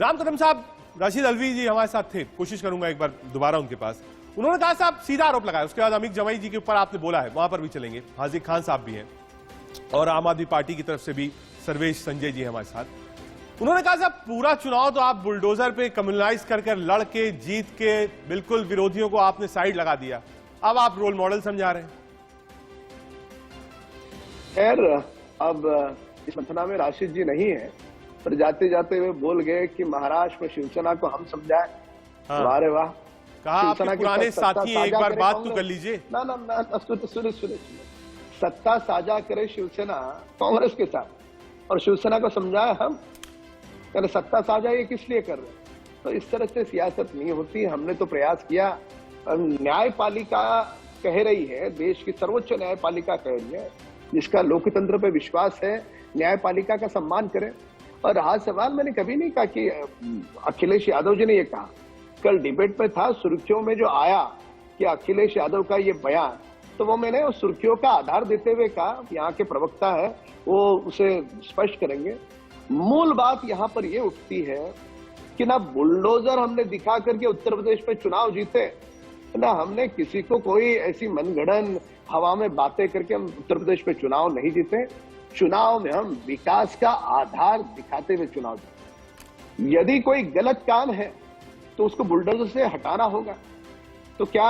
राम कदम साहब, राशिद अलवी जी हमारे साथ थे, कोशिश करूंगा एक बार दोबारा उनके पास। उन्होंने कहा साहब सीधा आरोप लगाया, उसके बाद अमित जमाई जी के ऊपर आपने बोला है, वहां पर भी चलेंगे। हाजिर खान साहब भी हैं और आम आदमी पार्टी की तरफ से भी सर्वेश संजय जी हमारे साथ। उन्होंने कहा साहब पूरा चुनाव तो आप बुलडोजर पे कम्युनलाइज कर लड़ के जीत के बिल्कुल विरोधियों को आपने साइड लगा दिया, अब आप रोल मॉडल समझा रहे हैं। खैर, अब इस मंथना में राशिद जी नहीं है, पर जाते जाते वे बोल गए कि महाराष्ट्र में शिवसेना को हम समझाएं। वाह रे वाह, कहा आपके पुराने साथी हैं, एक बार बात तो कर लीजिए। ना सुनिए, सत्ता साझा करे शिवसेना कांग्रेस के साथ और शिवसेना को समझाए हम, यानी सत्ता साझा ये किस लिए कर रहे हैं? तो इस तरह से सियासत नहीं होती। हमने तो प्रयास किया, न्यायपालिका कह रही है, देश की सर्वोच्च न्यायपालिका कह रही है, जिसका लोकतंत्र पे विश्वास है, न्यायपालिका का सम्मान करें। और रहा सवाल, मैंने कभी नहीं कहा कि अखिलेश यादव जी ने ये कहा, कल डिबेट में था, सुर्खियों में जो आया कि अखिलेश यादव का ये बयान, तो वो मैंने उस सुर्खियों का आधार देते हुए कहा, यहाँ के प्रवक्ता है वो उसे स्पष्ट करेंगे। मूल बात यहाँ पर ये उठती है कि ना बुलडोजर हमने दिखा करके उत्तर प्रदेश में चुनाव जीते, ना हमने किसी को कोई ऐसी मनगढ़ंत हवा में बातें करके हम उत्तर प्रदेश में चुनाव नहीं जीते। चुनाव में हम विकास का आधार दिखाते हुए चुनाव जीते। यदि कोई गलत काम है तो उसको बुलडोजर से हटाना होगा। तो क्या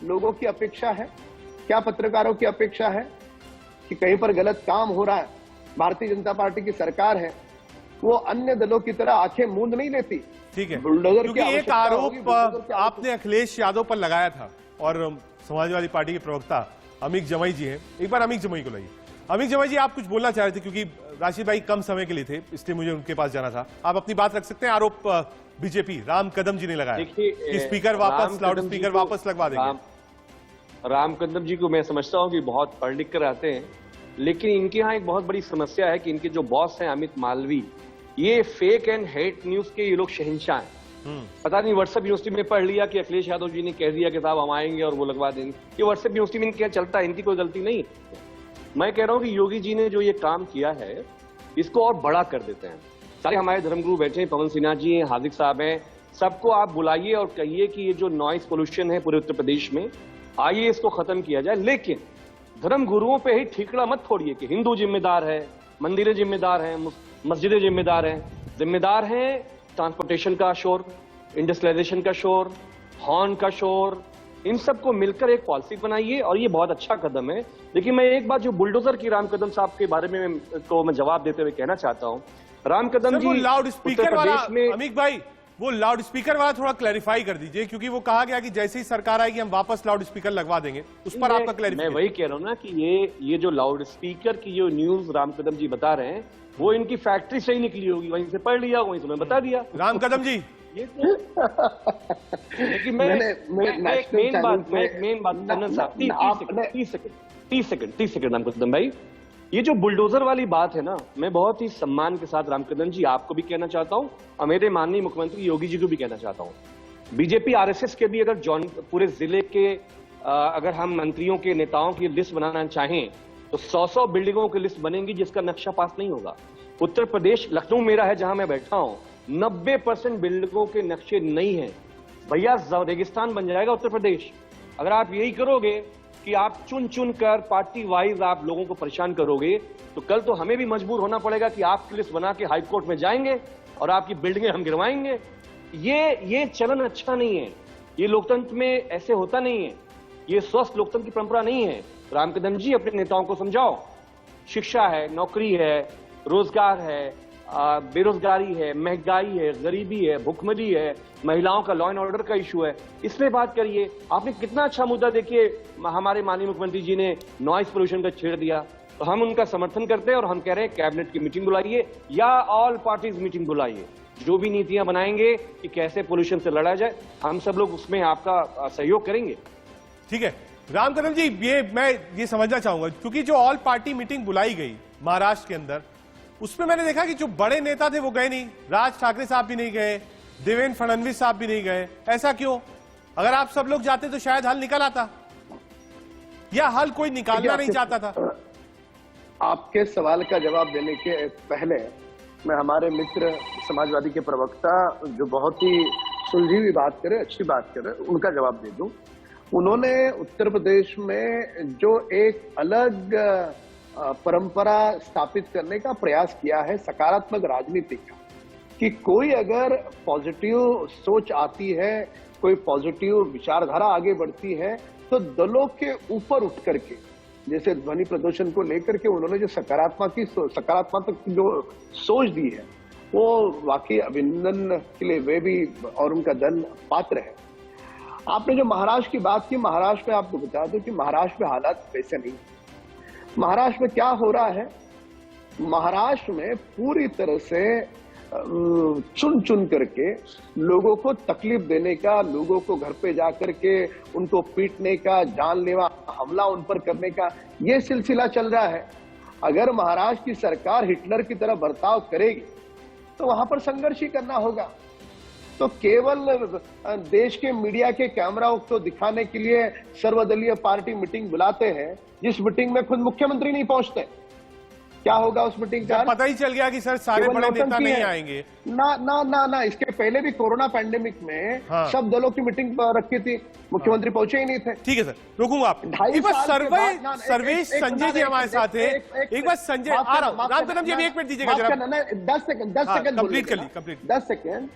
लोगों की अपेक्षा है, क्या पत्रकारों की अपेक्षा है कि कहीं पर गलत काम हो रहा है, भारतीय जनता पार्टी की सरकार है, वो अन्य दलों की तरह आंखें मूंद नहीं लेती? ठीक है, बुलडोजर क्योंकि एक आरोप आपने अखिलेश यादव पर लगाया था और समाजवादी पार्टी के प्रवक्ता अमित जमाई जी हैं, एक बार अमित जमाई को लाइए। अमित जमाई जी, आप कुछ बोलना चाह रहे थे, क्योंकि राशिद भाई कम समय के लिए थे, इसलिए मुझे उनके पास जाना था। आप अपनी बात रख सकते हैं। आरोप बीजेपी राम कदम जी ने लगाया कि स्पीकर वापस, लाउड स्पीकर वापस लगवा देंगे। राम कदम जी को मैं समझता हूं कि बहुत पढ़ लिख कर आते हैं, लेकिन इनके यहाँ एक बहुत बड़ी समस्या है कि इनके जो बॉस हैं अमित मालवीय, ये फेक एंड हेट न्यूज के ये लोग शहंशाह हैं। पता नहीं व्हाट्सएप यूनिवर्सिटी में पढ़ लिया कि अखिलेश यादव जी ने कह दिया कि साहब हम आएंगे और वो लगवा देंगे। ये व्हाट्सएप यूनिवर्सिटी में क्या चलता है, इनकी कोई गलती नहीं। मैं कह रहा हूं कि योगी जी ने जो ये काम किया है इसको और बड़ा कर देते हैं। सारे हमारे धर्मगुरु बैठे हैं, पवन सिन्हा जी हैं, हार्दिक साहब हैं, सबको आप बुलाइए और कहिए कि ये जो नॉइस पोल्यूशन है पूरे उत्तर प्रदेश में, आइए इसको खत्म किया जाए। लेकिन धर्मगुरुओं पे ही ठीकरा मत फोड़िए कि हिंदू जिम्मेदार है, मंदिरें जिम्मेदार हैं, मस्जिदें जिम्मेदार हैं। जिम्मेदार हैं ट्रांसपोर्टेशन का शोर, इंडस्ट्रियलाइजेशन का शोर, हॉर्न का शोर, इन सबको मिलकर एक पॉलिसी बनाइए और ये बहुत अच्छा कदम है। लेकिन मैं एक बात जो बुलडोजर की राम कदम साहब के बारे में मैं जवाब देते हुए कहना चाहता हूं, राम कदम जी लाउड स्पीकर वाला, अमीक भाई वो लाउड स्पीकर वाला थोड़ा क्लैरिफाई कर दीजिए, क्योंकि वो कहा गया कि जैसे ही सरकार आएगी हम वापस लाउड स्पीकर लगवा देंगे, उस पर आपका क्लैरिफिकेशन। मैं वही कह रहा हूं ना कि ये जो लाउड स्पीकर की जो न्यूज राम कदम जी बता रहे हैं वो इनकी फैक्ट्री से ही निकली होगी, वहीं से पढ़ लिया, वहीं से मैं बता दिया। राम कदम जी लेकिन मैं एक मेन बात कन्नन साहब 30 सेकंड राम कदम भाई, ये जो बुलडोजर वाली बात है ना, मैं बहुत ही सम्मान के साथ रामकदम जी आपको भी कहना चाहता हूं और मेरे माननीय मुख्यमंत्री योगी जी को भी कहना चाहता हूं। बीजेपी आरएसएस के भी अगर पूरे जिले के अगर हम मंत्रियों के नेताओं की लिस्ट बनाना चाहें तो 100 बिल्डिंगों की लिस्ट बनेंगी जिसका नक्शा पास नहीं होगा। उत्तर प्रदेश, लखनऊ मेरा है जहां मैं बैठा हूं, 90% बिल्डिंगों के नक्शे नहीं है। भैया रेगिस्तान बन जाएगा उत्तर प्रदेश अगर आप यही करोगे कि आप चुन चुन कर पार्टी वाइज आप लोगों को परेशान करोगे। तो कल तो हमें भी मजबूर होना पड़ेगा कि आपकी लिस्ट बना के हाई कोर्ट में जाएंगे और आपकी बिल्डिंगें हम गिरवाएंगे। ये चलन अच्छा नहीं है, ये लोकतंत्र में ऐसे होता नहीं है, ये स्वस्थ लोकतंत्र की परंपरा नहीं है। रामकदम जी अपने नेताओं को समझाओ, शिक्षा है, नौकरी है, रोजगार है, बेरोजगारी है, महंगाई है, गरीबी है, भुखमरी है, महिलाओं का लॉ एंड ऑर्डर का इशू है, इसमें बात करिए। आपने कितना अच्छा मुद्दा देखिए, हमारे माननीय मुख्यमंत्री जी ने नॉइस पोल्यूशन का छेड़ दिया, तो हम उनका समर्थन करते हैं और हम कह रहे हैं कैबिनेट की मीटिंग बुलाइए या ऑल पार्टीज मीटिंग बुलाइए, जो भी नीतियां बनाएंगे कि कैसे पोल्यूशन से लड़ा जाए, हम सब लोग उसमें आपका सहयोग करेंगे। ठीक है रामकदम जी, मैं ये समझना चाहूंगा, क्योंकि जो ऑल पार्टी मीटिंग बुलाई गई महाराष्ट्र के अंदर, उसमें मैंने देखा कि जो बड़े नेता थे वो गए नहीं, राज ठाकरे साहब भी नहीं गए, देवेंद्र फडणवीस साहब भी नहीं गए। ऐसा क्यों? अगर आप सब लोग जाते तो शायद हल निकल आता, या हल कोई निकालना नहीं चाहता था? आपके सवाल का जवाब देने के पहले मैं हमारे मित्र समाजवादी के प्रवक्ता जो बहुत ही सुलझी हुई बात करे, अच्छी बात करे, उनका जवाब दे दूं। उन्होंने उत्तर प्रदेश में जो एक अलग परंपरा स्थापित करने का प्रयास किया है सकारात्मक राजनीति का, कि कोई अगर पॉजिटिव सोच आती है, कोई पॉजिटिव विचारधारा आगे बढ़ती है, तो दलों के ऊपर उठ करके, जैसे ध्वनि प्रदूषण को लेकर के उन्होंने जो सकारात्मक जो सोच दी है, वो वाकई अभिनंदन के लिए वे भी और उनका दल पात्र है। आपने जो महाराष्ट्र की बात की, महाराष्ट्र में आपको बता दूं कि महाराष्ट्र में हालात वैसे नहीं। महाराष्ट्र में क्या हो रहा है, महाराष्ट्र में पूरी तरह से चुन चुन करके लोगों को तकलीफ देने का, लोगों को घर पे जाकर के उनको पीटने का, जानलेवा हमला उन पर करने का ये सिलसिला चल रहा है। अगर महाराष्ट्र की सरकार हिटलर की तरह बर्ताव करेगी तो वहां पर संघर्ष ही करना होगा। तो केवल देश के मीडिया के कैमरा को दिखाने के लिए सर्वदलीय पार्टी मीटिंग बुलाते हैं, जिस मीटिंग में खुद मुख्यमंत्री नहीं पहुंचते। क्या होगा उस मीटिंग का? पता ही चल गया कि सर सारे बड़े नेता नहीं आएंगे। ना, इसके पहले भी कोरोना पैंडेमिक में सब दलों की मीटिंग रखी थी, मुख्यमंत्री पहुंचे ही नहीं थे। ठीक है सर, रुकूंगा आप। एक बार सर्वेश संजय जी हमारे साथ है, एक बार संजय आ रहा हूं। रामकदम जी एक मिनट दीजिएगा जरा, 10 सेकंड कंप्लीट कर ली। 10 सेकंड।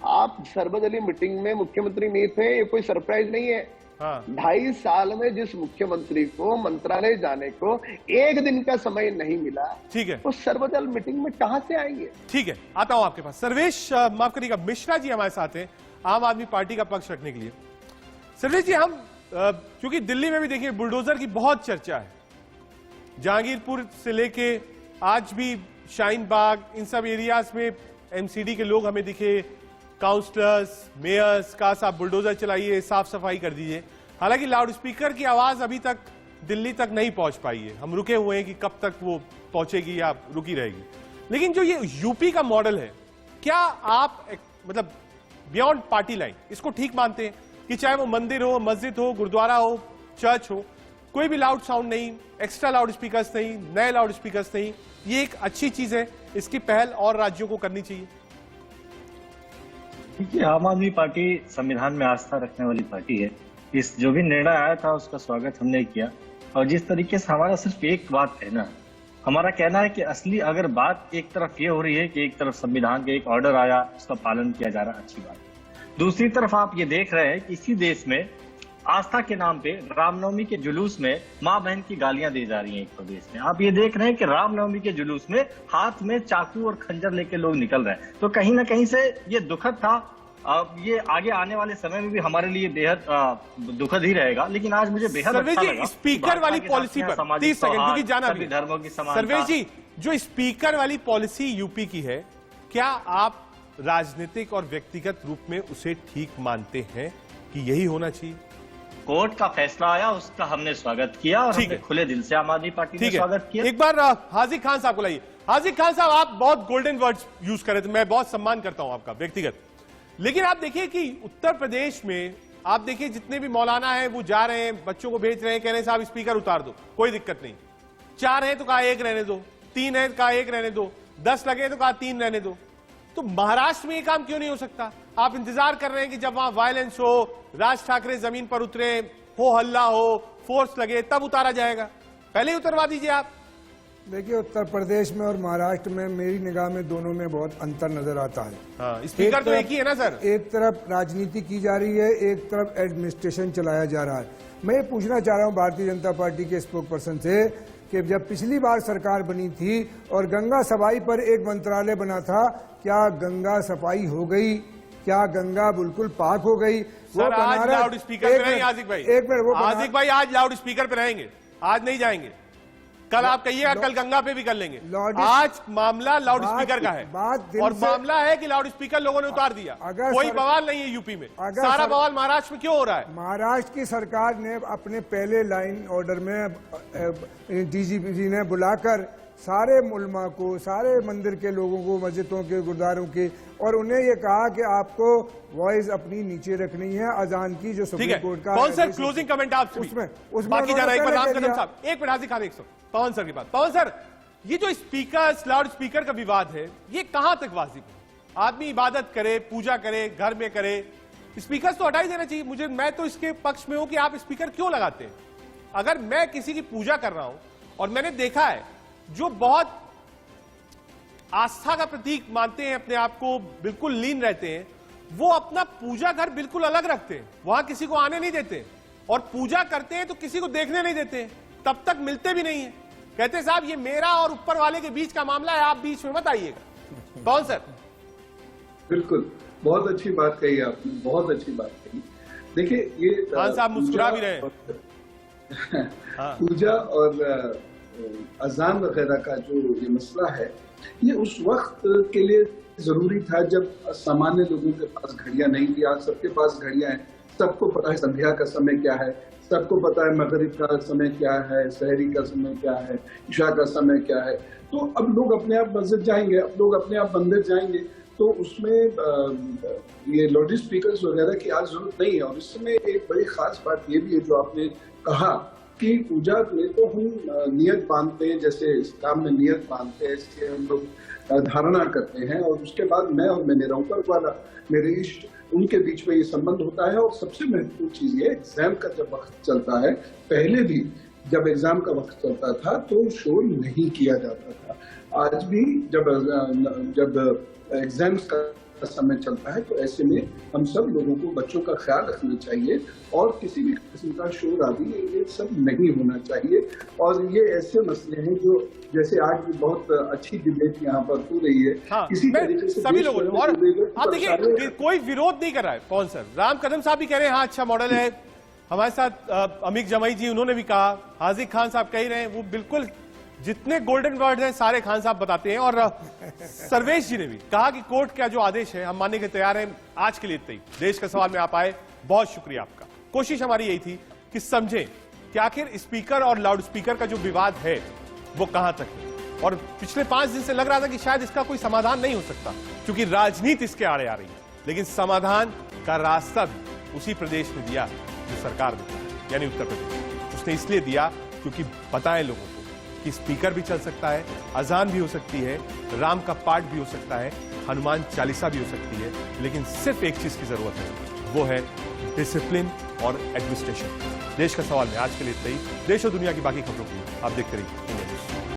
आप सर्वदलीय मीटिंग में मुख्यमंत्री नहीं थे, ये कोई सरप्राइज नहीं है। 2.5 साल में जिस मुख्यमंत्री को मंत्रालय जाने को एक दिन का समय नहीं मिला, ठीक है, वो सर्वदल मीटिंग में कहां से आएंगे? ठीक है, आता हूं आपके पास। सर्वेश माफ करिएगा, मिश्रा जी हमारे साथ हैं आम आदमी पार्टी का पक्ष रखने के लिए। सर्वेश जी, हम क्योंकि दिल्ली में भी देखिए बुलडोजर की बहुत चर्चा है, जहांगीरपुर से लेके आज भी शाहीन बाग, इन सब एरियाज में एमसीडी के लोग हमें दिखे, काउंसलर्स, मेयर्स का साहब बुलडोजर चलाइए, साफ सफाई कर दीजिए। हालांकि लाउड स्पीकर की आवाज अभी तक दिल्ली तक नहीं पहुंच पाई है, हम रुके हुए हैं कि कब तक वो पहुंचेगी या रुकी रहेगी। लेकिन जो ये यूपी का मॉडल है, क्या आप मतलब बियॉन्ड पार्टी लाइन इसको ठीक मानते हैं कि चाहे वो मंदिर हो, मस्जिद हो, गुरुद्वारा हो, चर्च हो, कोई भी लाउड साउंड नहीं, एक्स्ट्रा लाउड स्पीकर्स नहीं, नए लाउड स्पीकर्स नहीं, ये एक अच्छी चीज है, इसकी पहल और राज्यों को करनी चाहिए? देखिए, आम आदमी पार्टी संविधान में आस्था रखने वाली पार्टी है। इस जो भी निर्णय आया था उसका स्वागत हमने किया, और जिस तरीके से हमारा सिर्फ एक बात कहना है, हमारा कहना है कि असली अगर बात एक तरफ ये हो रही है कि एक तरफ संविधान का एक ऑर्डर आया, उसका पालन किया जा रहा है, अच्छी बात है। दूसरी तरफ आप ये देख रहे हैं कि इसी देश में आस्था के नाम पे रामनवमी के जुलूस में माँ बहन की गालियां दी जा रही हैं एक प्रदेश में। आप ये देख रहे हैं कि रामनवमी के जुलूस में हाथ में चाकू और खंजर लेके लोग निकल रहे हैं। तो कहीं ना कहीं से ये दुखद था। अब ये आगे आने वाले समय में भी हमारे लिए बेहद दुखद ही रहेगा, लेकिन आज मुझे बेहद अच्छा लगा। स्पीकर वाली पॉलिसी पर 30 सेकंड, क्योंकि जाना भी धर्मों की समानता। सर्वेश जी, जो स्पीकर वाली पॉलिसी यूपी की है, क्या आप राजनीतिक और व्यक्तिगत रूप में उसे ठीक मानते हैं कि यही होना चाहिए? कोर्ट का फैसला आया, उसका हमने स्वागत किया और हमने खुले दिल से आम आदमी पार्टी ने स्वागत किया। एक बार हाजिक खान साहब को लाइए। हाजिक खान साहब, आप बहुत गोल्डन वर्ड्स यूज कर रहे थे, मैं बहुत सम्मान करता हूं आपका व्यक्तिगत, लेकिन आप देखिए कि उत्तर प्रदेश में आप देखिए जितने भी मौलाना हैं वो जा रहे हैं, बच्चों को भेज रहे हैं, कह रहे हैं साहब स्पीकर उतार दो, कोई दिक्कत नहीं। 4 हैं तो कहा 1 रहने दो, 3 है तो कहा 1 रहने दो, 10 लगे तो कहा 3 रहने दो। तो महाराष्ट्र में ये काम क्यों नहीं हो सकता? आप इंतजार कर रहे हैं कि जब वहां वायलेंस हो, राज ठाकरे जमीन पर उतरे, हो हल्ला हो, फोर्स लगे, तब उतारा जाएगा। पहले ही उतरवा दीजिए आप। देखिए, उत्तर प्रदेश में और महाराष्ट्र में मेरी निगाह में दोनों में बहुत अंतर नजर आता है। हाँ, स्पीकर तो एक ही है ना सर? एक तरफ राजनीति की जा रही है, एक तरफ एडमिनिस्ट्रेशन चलाया जा रहा है। मैं ये पूछना चाह रहा हूँ भारतीय जनता पार्टी के स्पोक पर्सन से कि जब पिछली बार सरकार बनी थी और गंगा सफाई पर एक मंत्रालय बना था, क्या गंगा सफाई हो गई? क्या गंगा बिल्कुल पाक हो गई? सर, आज लाउड स्पीकर पे रहेंगे आजिक भाई। एक मिनट, वो आजिक भाई आज लाउड स्पीकर पे रहेंगे, आज नहीं जाएंगे। कल आप कहिएगा कल गंगा पे भी कर लेंगे। आज मामला लाउड स्पीकर का है, और मामला है कि लाउड स्पीकर लोगों ने उतार दिया। कोई बवाल नहीं है यूपी में, सारा बवाल महाराष्ट्र में क्यों हो रहा है? महाराष्ट्र की सरकार ने अपने पहले लाइन ऑर्डर में डीजीपी जी ने बुलाकर सारे उलमा को, सारे मंदिर के लोगों को, मस्जिदों के, गुरुद्वारों के, और उन्हें ये कहा कि आपको वॉइस अपनी नीचे रखनी है अजान की, जो सुप्रीम कोर्ट का। कौन सर क्लोजिंग कमेंट आप उसमें बाकी जाना एक बार राम कदम साहब, एक मिनट हाजिर खान 100 पवन सर की बात। पवन सर, ये जो स्पीकर लाउड स्पीकर का विवाद है, ये कहां तक वाजिब है? आदमी इबादत करे, पूजा करे, घर में करे, स्पीकर तो हटा ही देना चाहिए। मैं तो इसके पक्ष में हूं कि आप स्पीकर क्यों लगाते हैं? अगर मैं किसी की पूजा कर रहा हूं और मैंने देखा है जो बहुत आस्था का प्रतीक मानते हैं अपने आप को, बिल्कुल लीन रहते हैं, वो अपना पूजा घर बिल्कुल अलग रखते हैं, वहां किसी को आने नहीं देते, और पूजा करते हैं तो किसी को देखने नहीं देते, तब तक मिलते भी नहीं है। कहते साहब ये मेरा और ऊपर वाले के बीच का मामला है, आप बीच में मत आइएगा। कौन सर? बिल्कुल, बहुत अच्छी बात कही आपने, बहुत अच्छी बात कही। देखिए, ये खान साहब मुस्कुरा भी रहे। पूजा और अजान वगैरह का जो ये मसला है, ये उस वक्त के लिए जरूरी था जब सामान्य लोगों के पास घड़ियां नहीं थी। आज सबके पास घड़ियां हैं, सबको पता है संध्या का समय क्या है, सबको पता है मगरिब का समय क्या है, सहरी का समय क्या है, इशा का समय क्या है। तो अब लोग अपने आप मस्जिद जाएंगे, अब लोग अपने आप मंदिर जाएंगे, तो उसमें ये लाउड स्पीकर्स वगैरह की आज जरूरत नहीं है। और इसमें एक बड़ी खास बात ये भी है जो आपने कहा कि पूजा में तो हम नियत बांधते हैं, जैसे इस्लाम में नियत बांधते हैं, इसलिए हम लोग धारणा करते हैं, और उसके बाद मैं और मेरा ऊपर वाला, मेरे इष्ट, उनके बीच में ये संबंध होता है। और सबसे महत्वपूर्ण चीज ये, एग्जाम का जब वक्त चलता है, पहले भी जब एग्जाम का वक्त चलता था तो शोर नहीं किया जाता था। आज भी जब एग्जाम्स का समय चलता है तो ऐसे में हम सब लोगों को बच्चों का ख्याल रखना चाहिए, और किसी भी किस्म का शोर आदि ये सब नहीं होना चाहिए। और ये ऐसे मसले हैं जो, जैसे आज भी बहुत अच्छी डिबेट यहाँ पर हो रही है, इसी तरीके से सभी लोगों, और आप देखिए कोई विरोध नहीं कर रहा है। कौन सर? राम कदम साहब भी कह रहे हैं हाँ अच्छा मॉडल है, हमारे साथ अमिक जमाई जी उन्होंने भी कहा, हाजिक खान साहब कह रहे हैं, वो बिल्कुल जितने गोल्डन वर्ड हैं सारे खान साहब बताते हैं, और सर्वेश जी ने भी कहा कि कोर्ट का जो आदेश है हम मानने के तैयार हैं। आज के लिए इतना ही। देश का सवाल में आप आए, बहुत शुक्रिया आपका। कोशिश हमारी यही थी कि समझें कि आखिर स्पीकर और लाउड स्पीकर का जो विवाद है वो कहां तक है, और पिछले 5 दिन से लग रहा था कि शायद इसका कोई समाधान नहीं हो सकता क्योंकि राजनीति इसके आड़े आ रही है। लेकिन समाधान का रास्ता भी उसी प्रदेश ने दिया जो सरकार ने दिया, यानी उत्तर प्रदेश। उसने इसलिए दिया क्योंकि बताएं लोगों को कि स्पीकर भी चल सकता है, अजान भी हो सकती है, राम का पाठ भी हो सकता है, हनुमान चालीसा भी हो सकती है, लेकिन सिर्फ एक चीज की जरूरत है, वो है डिसिप्लिन और एडमिनिस्ट्रेशन। देश का सवाल में आज के लिए इतना ही। देश और दुनिया की बाकी खबरों को आप देखते रहिए।